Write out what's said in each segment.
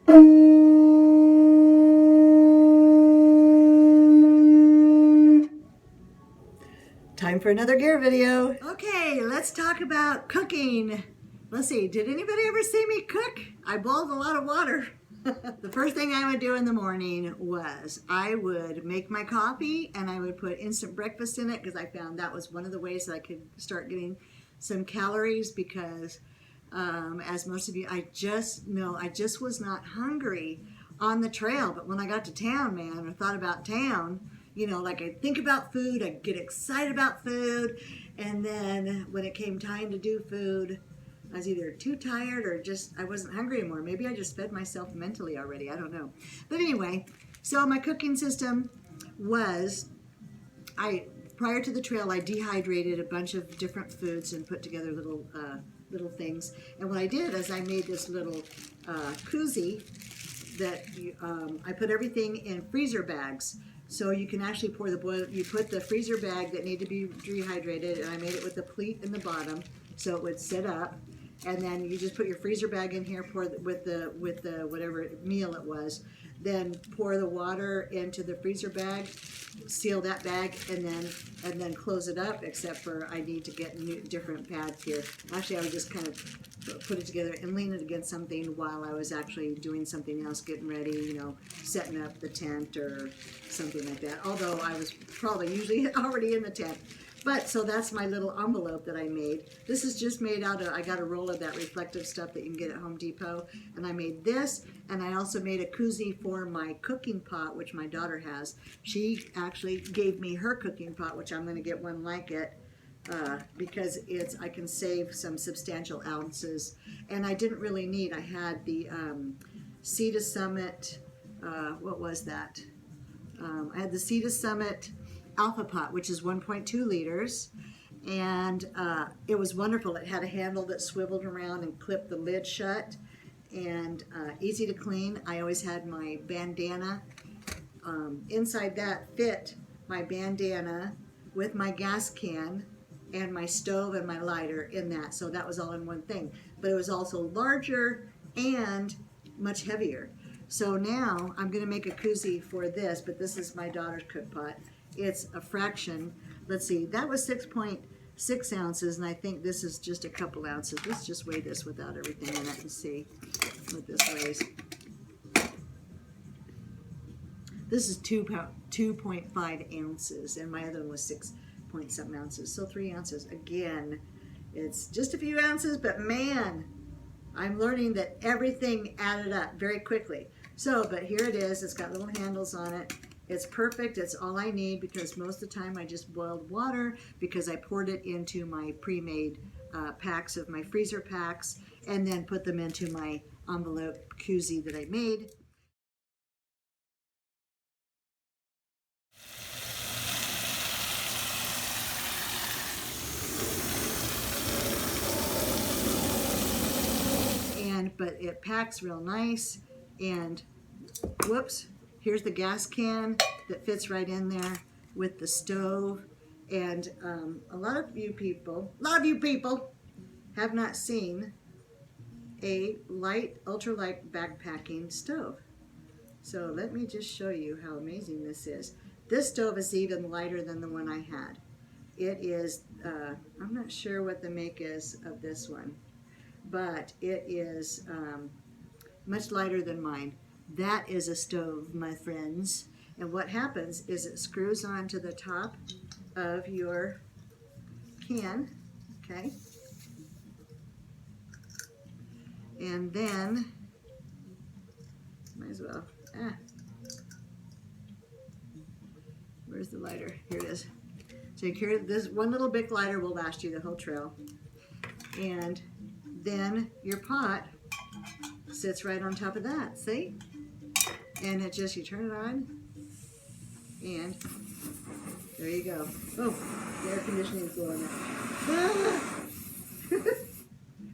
Time for another gear video. Okay, let's talk about cooking. Let's see, did anybody ever see me cook? I boiled a lot of water. The first thing I would do in the morning was I would make my coffee and I would put instant breakfast in it because I found that was one of the ways that I could start getting some calories because as most of you, I just was not hungry on the trail. But when I got to town, man, or thought about town, you know, like I think about food, I get excited about food, and then when it came time to do food, I was either too tired or just I wasn't hungry anymore. Maybe I just fed myself mentally already. I don't know. But anyway, so my cooking system was prior to the trail, I dehydrated a bunch of different foods and put together little things. And what I did is I made this little koozie that I put everything in freezer bags. So you can actually pour you put the freezer bag that need to be dehydrated, and I made it with the pleat in the bottom so it would sit up. And then you just put your freezer bag in here, pour with the whatever meal it was, then pour the water into the freezer bag, seal that bag, and then close it up. Except for I need to get different pads here. Actually, I would just kind of put it together and lean it against something while I was actually doing something else, getting ready, you know, setting up the tent or something like that. Although I was probably usually already in the tent. But so that's my little envelope that I made. This is just made out of, I got a roll of that reflective stuff that you can get at Home Depot. And I made this, and I also made a koozie for my cooking pot, which my daughter has. She actually gave me her cooking pot, which I'm going to get one like it. Because I can save some substantial ounces. And I didn't really need, I had the Sea to Summit, what was that? I had the Sea to Summit Alpha Pot, which is 1.2 liters, and it was wonderful. It had a handle that swiveled around and clipped the lid shut, and easy to clean. I always had my bandana. Inside that fit my bandana with my gas can and my stove and my lighter in that, so that was all in one thing. But it was also larger and much heavier. So now I'm going to make a koozie for this, but this is my daughter's cook pot. It's a fraction. Let's see, that was 6.6 ounces, and I think this is just a couple ounces. Let's just weigh this without everything in it and see what this weighs. This is 2.5 ounces, and my other one was 6.7 ounces, so 3 ounces. Again, it's just a few ounces, but man, I'm learning that everything added up very quickly. So, but here it is. It's got little handles on it. It's perfect. It's all I need because most of the time I just boiled water because I poured it into my pre-made packs of my freezer packs and then put them into my envelope koozie that I made. But it packs real nice, and whoops, here's the gas can that fits right in there with the stove. And a lot of you people have not seen a ultralight backpacking stove. So let me just show you how amazing this is. This stove is even lighter than the one I had. It is, I'm not sure what the make is of this one, but it is much lighter than mine. That is a stove, my friends. And what happens is it screws onto the top of your can, okay? And then, might as well, where's the lighter? Here it is. So you carry this one little Bic lighter will last you the whole trail. And then your pot sits right on top of that, see? And it just, you turn it on, and there you go. Oh, the air conditioning is blowing it. Ah!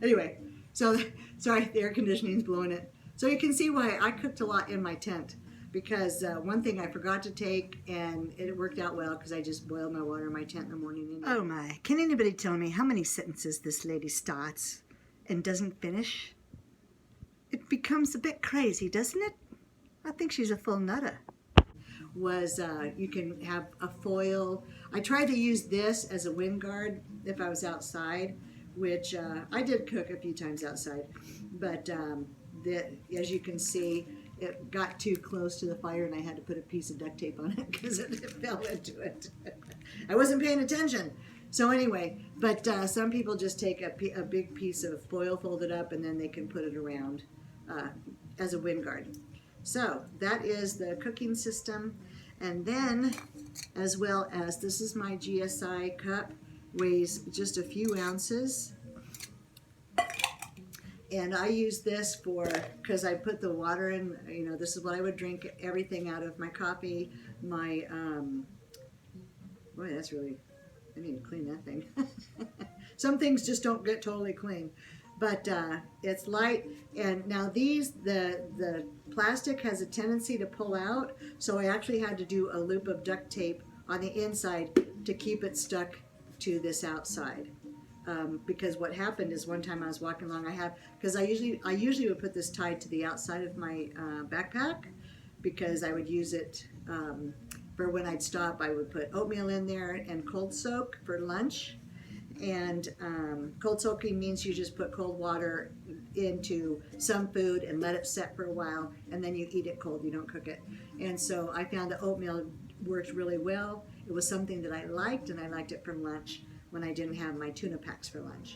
Anyway, so, sorry, the air conditioning is blowing it. So you can see why I cooked a lot in my tent, because one thing I forgot to take, and it worked out well, because I just boiled my water in my tent in the morning. Oh my, can anybody tell me how many sentences this lady starts and doesn't finish? It becomes a bit crazy, doesn't it? I think she's a full nutter. Was you can have a foil. I tried to use this as a wind guard if I was outside, which I did cook a few times outside, but as you can see, it got too close to the fire and I had to put a piece of duct tape on it because it fell into it. I wasn't paying attention. So anyway, but some people just take a big piece of foil, fold it up, and then they can put it around as a wind guard. So that is the cooking system. And then, as well as, this is my GSI cup, weighs just a few ounces. And I use this because I put the water in, you know, this is what I would drink everything out of, my coffee, my, boy, that's really, I need to clean that thing. Some things just don't get totally clean. But it's light, and now the plastic has a tendency to pull out, so I actually had to do a loop of duct tape on the inside to keep it stuck to this outside. Because what happened is one time I was walking along, because I usually would put this tied to the outside of my backpack, because I would use it for when I'd stop. I would put oatmeal in there and cold soak for lunch. And cold soaking means you just put cold water into some food and let it set for a while, and then you eat it cold, you don't cook it. And so I found the oatmeal worked really well. It was something that I liked, and I liked it for lunch when I didn't have my tuna packs for lunch.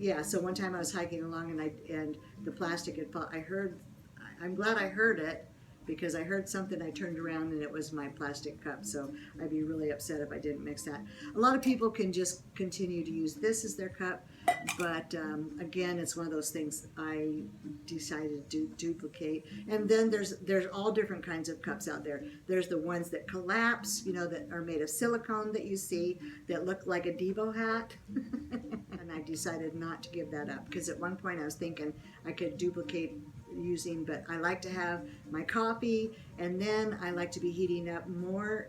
Yeah, so one time I was hiking along and the plastic had fallen. I'm glad I heard it, because I heard something. I turned around and it was my plastic cup, so I'd be really upset if I didn't mix that. A lot of people can just continue to use this as their cup, but again, it's one of those things I decided to duplicate. And then there's all different kinds of cups out there. There's the ones that collapse, you know, that are made of silicone that you see that look like a Devo hat. And I decided not to give that up, because at one point I was thinking I could duplicate using, but I like to have my coffee, and then I like to be heating up more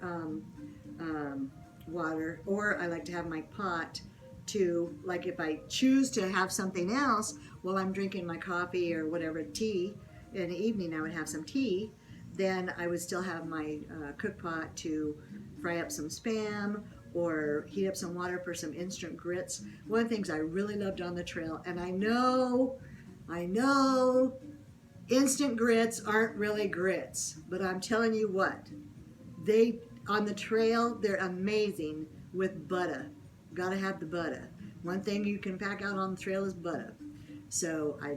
water, or I like to have my pot to, like if I choose to have something else while I'm drinking my coffee or whatever, tea, in the evening I would have some tea, then I would still have my cook pot to fry up some Spam or heat up some water for some instant grits. One of the things I really loved on the trail, and I know instant grits aren't really grits, but I'm telling you what, on the trail, they're amazing with butter. Gotta have the butter. One thing you can pack out on the trail is butter. So I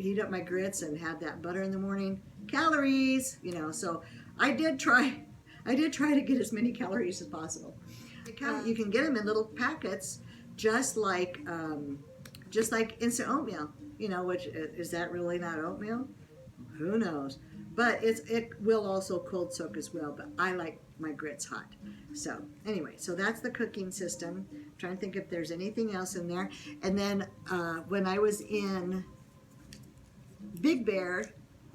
heat up my grits and have that butter in the morning. Calories, you know, so I did try to get as many calories as possible. You can get them in little packets, just like instant oatmeal, you know, which is that really not oatmeal? Who knows? But it will also cold soak as well, but I like my grits hot. So anyway, so that's the cooking system. I'm trying to think if there's anything else in there. And then when I was in Big Bear,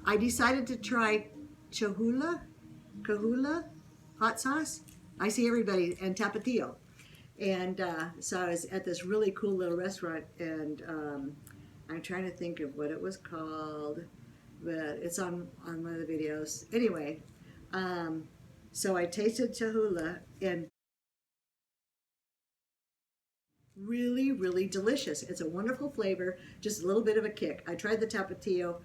I decided to try Kahula hot sauce. I see everybody, and Tapatio. And so I was at this really cool little restaurant, and I'm trying to think of what it was called, but it's on one of the videos. Anyway, so I tasted Cholula, and really, really delicious. It's a wonderful flavor, just a little bit of a kick. I tried the Tapatio,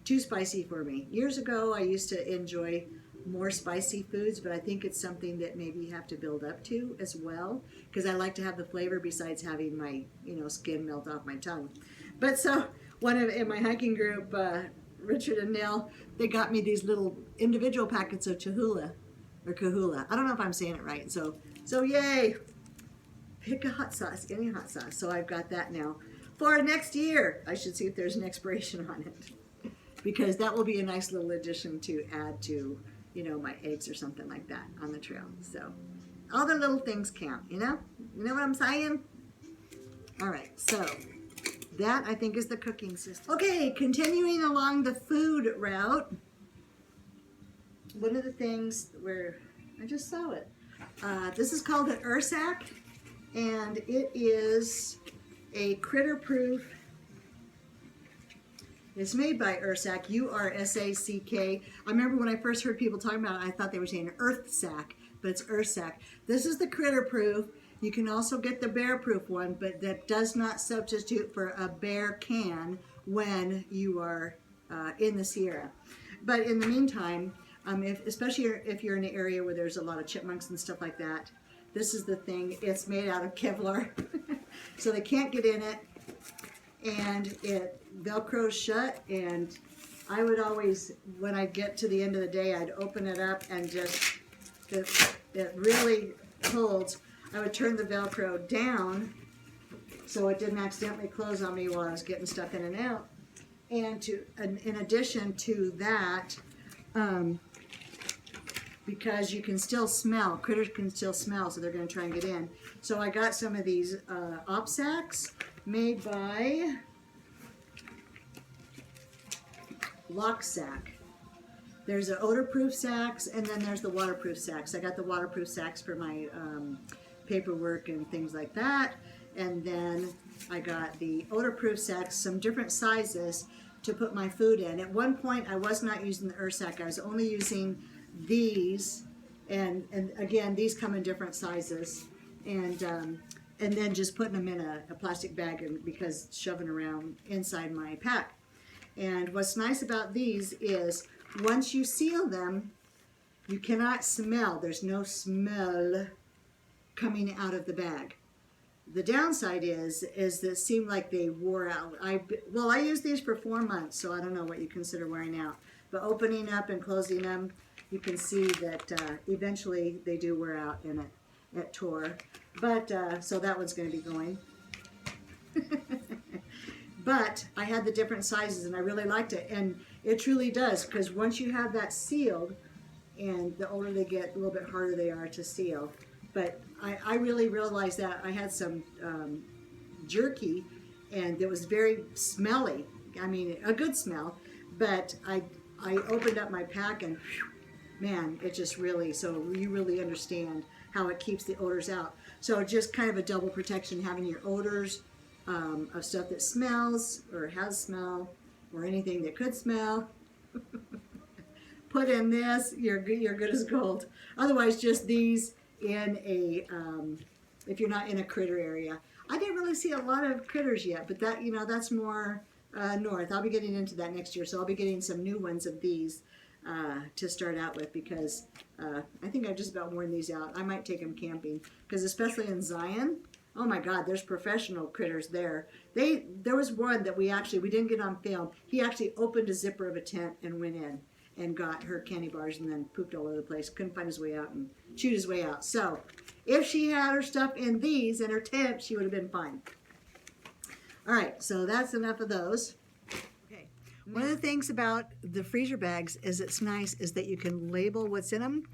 too spicy for me. Years ago, I used to enjoy more spicy foods, but I think it's something that maybe you have to build up to as well, because I like to have the flavor besides having my, you know, skin melt off my tongue. But so in my hiking group, Richard and Nell, they got me these little individual packets of Kahula. I don't know if I'm saying it right. So yay! Pick a hot sauce, any hot sauce. So I've got that now for next year. I should see if there's an expiration on it, because that will be a nice little addition to add to, you know, my eggs or something like that on the trail. So all the little things count, you know? You know what I'm saying? All right, so that I think is the cooking system. Okay, continuing along the food route. one of the things where I just saw it. This is called an Ursack, and it is a critter-proof. It's made by Ursack, U-R-S-A-C-K. I remember when I first heard people talking about it, I thought they were saying Earth Sack, but it's Ursack. This is the critter-proof. You can also get the bear-proof one, but that does not substitute for a bear can when you are in the Sierra. But in the meantime, especially if you're in an area where there's a lot of chipmunks and stuff like that, this is the thing. It's made out of Kevlar, so they can't get in it, and it Velcros shut. And I would always, when I get to the end of the day, I'd open it up and just, it really holds. I would turn the Velcro down so it didn't accidentally close on me while I was getting stuff in and out. And in addition to that, because you can still smell, critters can still smell, so they're going to try and get in. So I got some of these op sacks made by Locksack. There's the odor-proof sacks, and then there's the waterproof sacks. I got the waterproof sacks for my paperwork and things like that. And then I got the odor-proof sacks, some different sizes to put my food in. At one point, I was not using the Ursack. I was only using these, and again, these come in different sizes. And then just putting them in a plastic bag because shoving around inside my pack. And what's nice about these is once you seal them, you cannot smell. There's no smell coming out of the bag. The downside is that it seemed like they wore out. I used these for 4 months, so I don't know what you consider wearing out. But opening up and closing them, you can see that eventually they do wear out and it tore. But so that one's going to be going. But I had the different sizes and I really liked it, and it truly does, because once you have that sealed, and the older they get, a little bit harder they are to seal. But I really realized that I had some jerky, and it was very smelly. I mean, a good smell, but I opened up my pack, and whew, man, it just really, so you really understand how it keeps the odors out. So just kind of a double protection, having your odors of stuff that smells or has smell or anything that could smell. Put in this, you're good as gold. Otherwise, just these in a, if you're not in a critter area. I didn't really see a lot of critters yet, but that, that's more north. I'll be getting into that next year, so I'll be getting some new ones of these to start out with, because I think I've just about worn these out. I might take them camping, because especially in Zion, oh my God, there's professional critters there. There was one that we didn't get on film. He actually opened a zipper of a tent and went in and got her candy bars and then pooped all over the place. Couldn't find his way out and chewed his way out. So if she had her stuff in these in her tent, she would have been fine. All right, so that's enough of those. Okay. One of the things about the freezer bags is that you can label what's in them.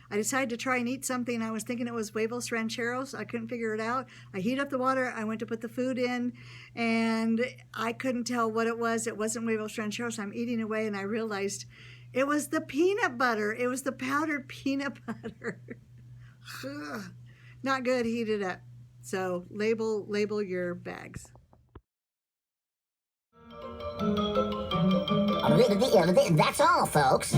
I decided to try and eat something. I was thinking it was huevos rancheros. I couldn't figure it out. I heat up the water. I went to put the food in, and I couldn't tell what it was. It wasn't huevos rancheros. I'm eating away, and I realized it was the peanut butter. It was the powdered peanut butter. Not good. Heat it up. So label your bags. That's all, folks.